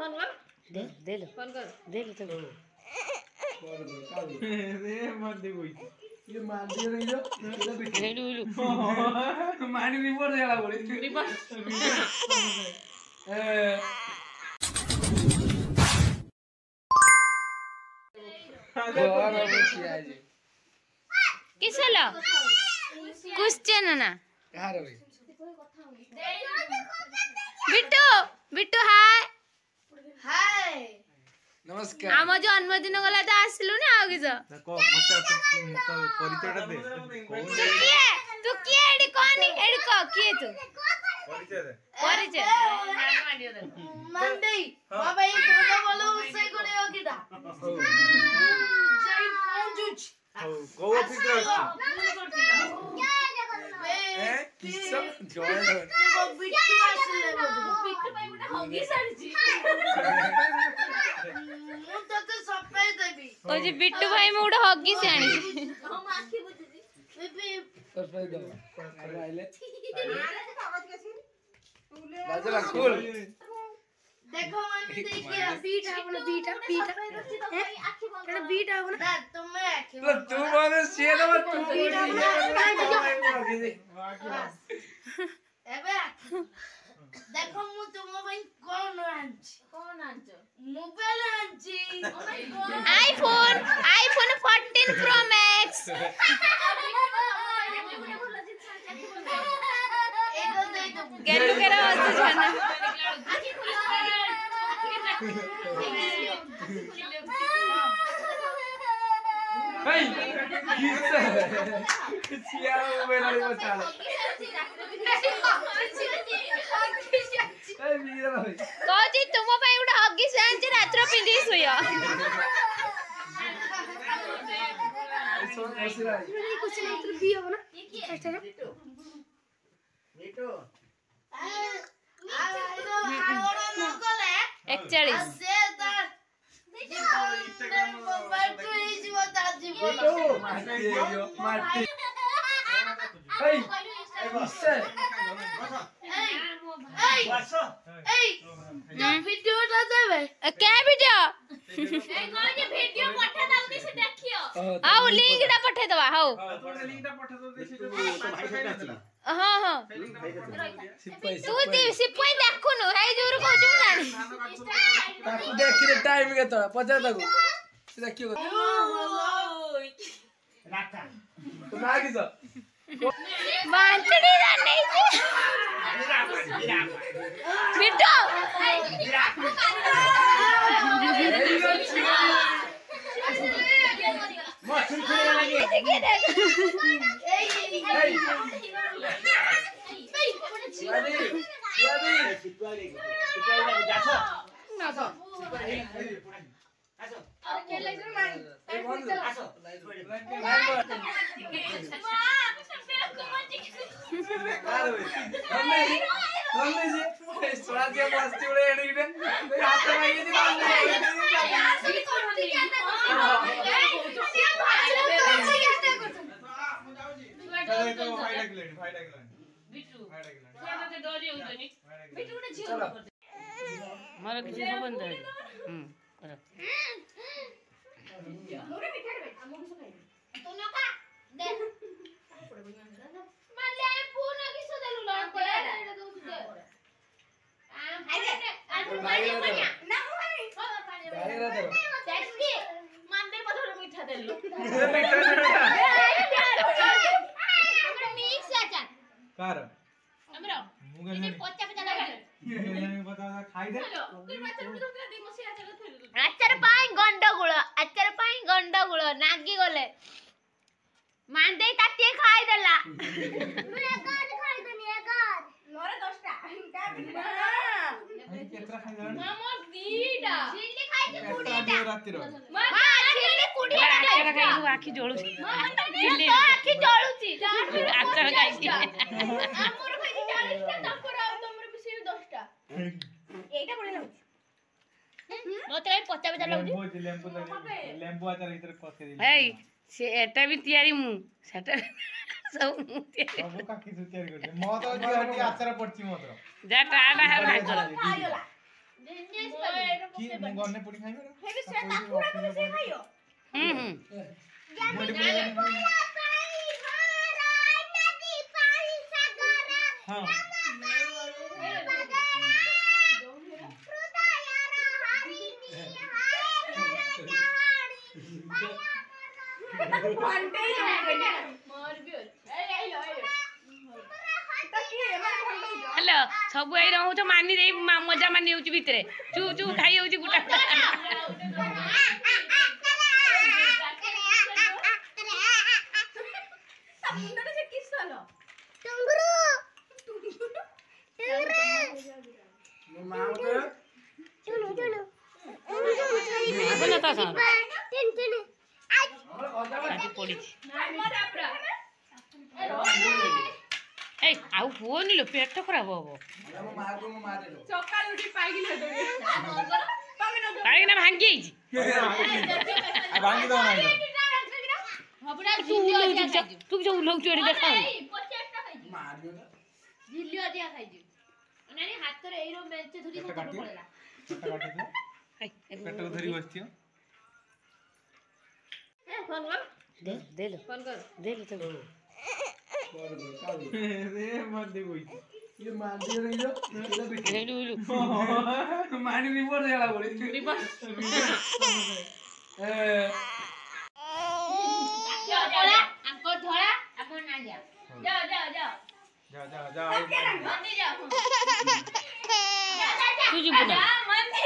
दे दे लो दे लो तो रे मत दे कोई ये मार दिया नहीं जो हेलू हेलू मारी रिपोर्ट देला बोले किसला क्वेश्चन ना यार भाई बिट्टू बिट्टू हाय हाय नमस्कार आम जन्मदिन गला तो आसलु ना आगे जो को मत परिचयटा दे तू किए एडी कोनी एडी को किए तू परिचय दे परिचय मंडे बाबा ये कोना बोलो उससे कोने होगीटा जय पहुंचुच को ऑफिस ए किसम जॉय देखो बिट्टू आसले बिट्टू भाई गोटा होगी सारजी मु तते सफाई देबी ओ जी बिट्टू भाई मु गोटा हगी से आनी हम आखी बुझी बेबी सरप्राइज दो आइले बाजला कूल देखो मन देखिए बीट आपन बीट एटा बीट आपन ना तुम आखी तो तू बोले से दो तू एबे देखो मु तुम भाई कोन आंच मोबाइल आंची आईफोन 14 प्रो मैक्स गेलु केरा हस छना भाई सिया मोबाइल वाली बता ए मीरा भाई कहजी तुम भाई गोटा हगी से आंचे रात्र पिंदी सोया सो ऐसे कुछ नहीं तो भी हो ना ऐसा ना बेटो 41 बेटो मारते ए किससे वीडियोटा देबे क्या वीडियो वीडियो पठा दाउनी से देखियो आउ लिंकटा पठे दवा हाउ लिंकटा पठा दो दे हां हां तू ती सिपाई देखुनु हेई जोर कहजु जानी ताकू देखि रे टाइम के तोरा पचा ताकू से देखियो राता तो मागी छ बांचड़ी नहीं बिट्टू मछली खेले लगी देखिए देख मारो किसी संबंध है करो कार हमरा मुगल पच्चा पच्चा लगा मुगल बता खाई दे आचार पाई गंडगोल नागी गले मानदे ताती खाई देला मैं एगार खाई दनी एगार मोरे 10 टा केत्रा खाई दन हमर दीटा छिल्ली खाई के कुडीटा राती रो मां छिल्ली कुडीटा आचार खाई आखी जोळुची छिल्ली आखी जोळुची आचार खाई हमर खाई 40 टा तपर तमर बिसे 10 टा एटा पडे ना मते पच्चा पच्चा लाଗୁଛି लेंबू आचार इधर पके दे एई से एटा भी तयारी मु सेटा सब मु तयारी सब काकी तयारी करते म तो हटी आचार पड़ची मत जा टाटा है भाग କି ମୁଁ ଗନେ ପୁଣି ଖାଇବ ନା ହେବି ସେ ତାକୁଡା ବି ସେ ଖାଇयो ମୋଟି ହଁ हेलो सब आई रहू मानी दे मजा मानी होची भितरे चू चू खाई होची गुटा समुद्र से किसलो टंगरू मां के चलो चलो बोला ता सा टिन टिन आज पड़ी ए आउ फोन लो पेट खराब हो सकाळ उठी पाइगी ले दे पाइगी ना भांगी छी आ भांगी दो ना हबड़ा झिल्ली अधिया खाइ तू जो लोग चोरी देखा 50 टा खाइ मार दियो झिल्ली अधिया खाइ नानी हाथ रे एरो मेंचे धुरी को पड़ेला कट्टा काट दे पेट को धरी बसतियो फोन कर दे लो फोन कर दे लो तो रे मत दे कोई ये मार दियो रे जो ले लो मानी रिपोर्ट देला बोले रिपोर्ट आपको थोड़ा अपन ना जा जाओ जाओ जाओ जा मंदी जाओ तू जी बोला मंदी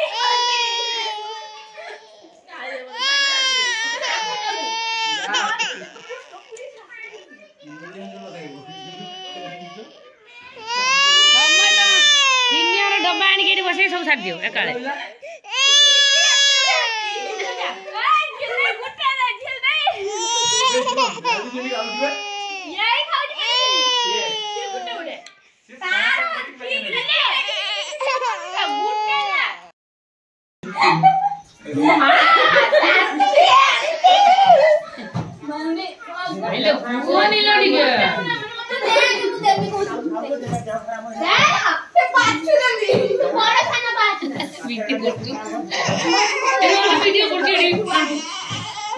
डब्बा आनी के बसे सब छाड़ दियो एकाले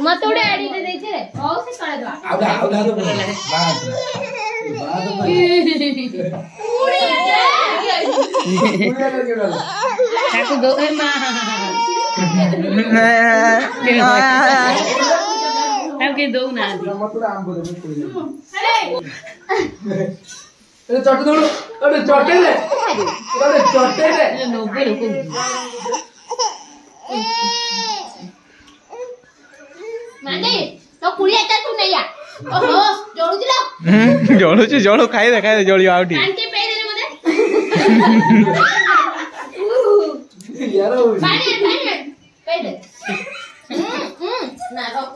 मत उड़े आड़ी दे दे छे ओ से करे दो आउदा तो बोला बात ताको दो ए मां ताके दो ना मत आम बोले अरे चट दो अरे चटे ले नोबे लोग माने तो कुड़ी आता तू नहीं आ ओहो जोड़ुचलो जोड़ू खाई दे जोड़ी आउटी कान के पे दे मते यार पानी पे दे ना रोक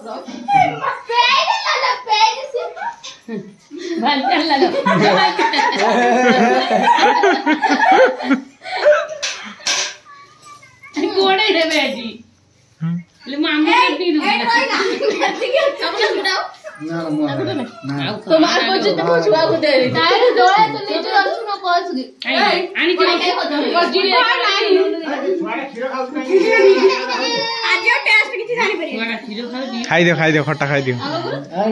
पे से भाल चल लो कोड़े रे बेटी ले मामा करती दू तो मार को तो छुआ को दे तारे डोळे तो नीचे रसुन कोस दी आणि की कोजी आज टेस्ट किछि जानि परि खाई दे खट्टा खाई दियो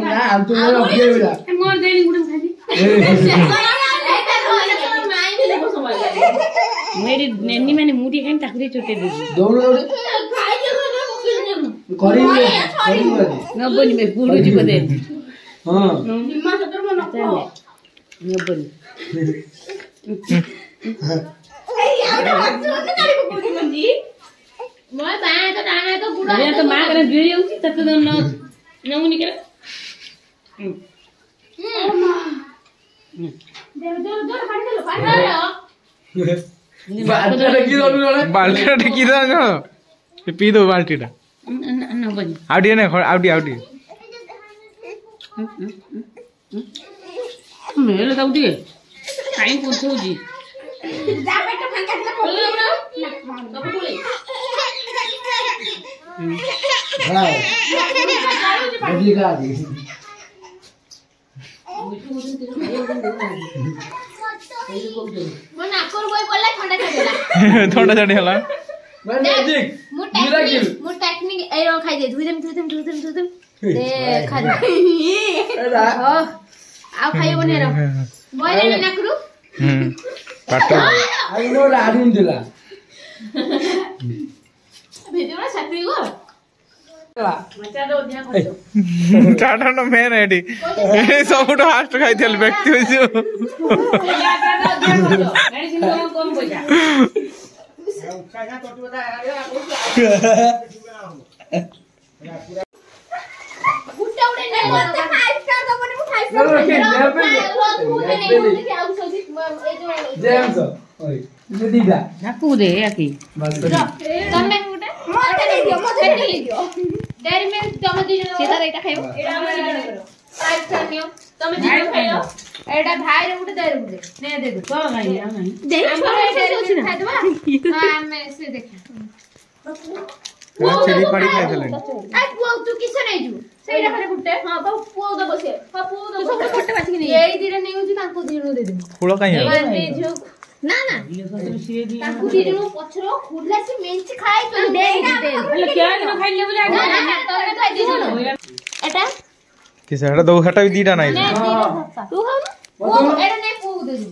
ना हम तो रखिए बिला मोर देनी गुडम खादी मेरी नन्नी मैंने मुठी खाई ताकरी चोटे दे दोनों करी नबनी में गुरु जी को दे हां निम्मा सतर में नको नबनी ए यार हाथ से काली गुरु मंदी मोय बाय तो डाना तो गुडा ये तो मां करे गिर जाउची तत न नमुनी करे दे पानी दे बाल्टी टेकी दो पी दो बाल्टी नबनी आउटी मेल दाउटी काई पूछो जी जा बेटा फंका से बोल लो सब बोले हां बदली का दी मन आकोर बोय बोला थंडा खाइदेला थोड़ा छाड़ी हला मैजिक मु मिराकिल टेक्निक ए रो खाइ दे धुइदम दे खा दे एडा हो आ खाइ बने रो बोले ना करू पाटो आई नो राडुन दिला भिडियो में छापी गो मचा दो ध्यान कर टाटा नो मेन एडी एडी सबुठ फास्ट खाइथल व्यक्ति होइछु गुट्टा उड़े नहीं मत 5 स्टार दो बने 5 स्टार जेम्स ओए ये दीदा नाकू दे आकी बस तमे गुटे मत ले दियो डेरी मिल्क तमे दी जण सीधा एटा खाइबो एटा हम दी जण करो 5 स्टार नियो तमे दी जण खाइयो एटा भाई रे गुटे डेरी गुटे ने दे दो तो नहीं आ नहीं दे छोरे डेरी गुटे खाइ दबा हां मैं से देखा चिड़ी पड़ी खाइथले आ पुओ तू किछ नै जु सेइरा खाली गुटे हां बा पुओ द बसे हां पुओ द सब फोटो बाची कि नै एई दिरे नै उजी तांको दिनो दे दे फूल काई है ना ना ये सब सिए दी तांको दिनो पछरो खुला से मेंच खाइ तो दे अरे क्या दिन खाइ ले बोले ना ना तमे खाइ दे जण एटा किसे हटा दो हटा भी दीटा नहीं तू खाऊ ना वो एटा नै पुओ दे दे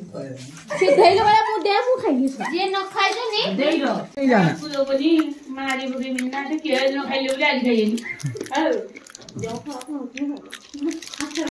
से धैले वाला मु दे मु खाइ जे न खाइ जो नि दे दो नहीं जाना कुलो बनी मारी बुरी मिलना से क्या दिन खाइ ले बोले आज खाइ नहीं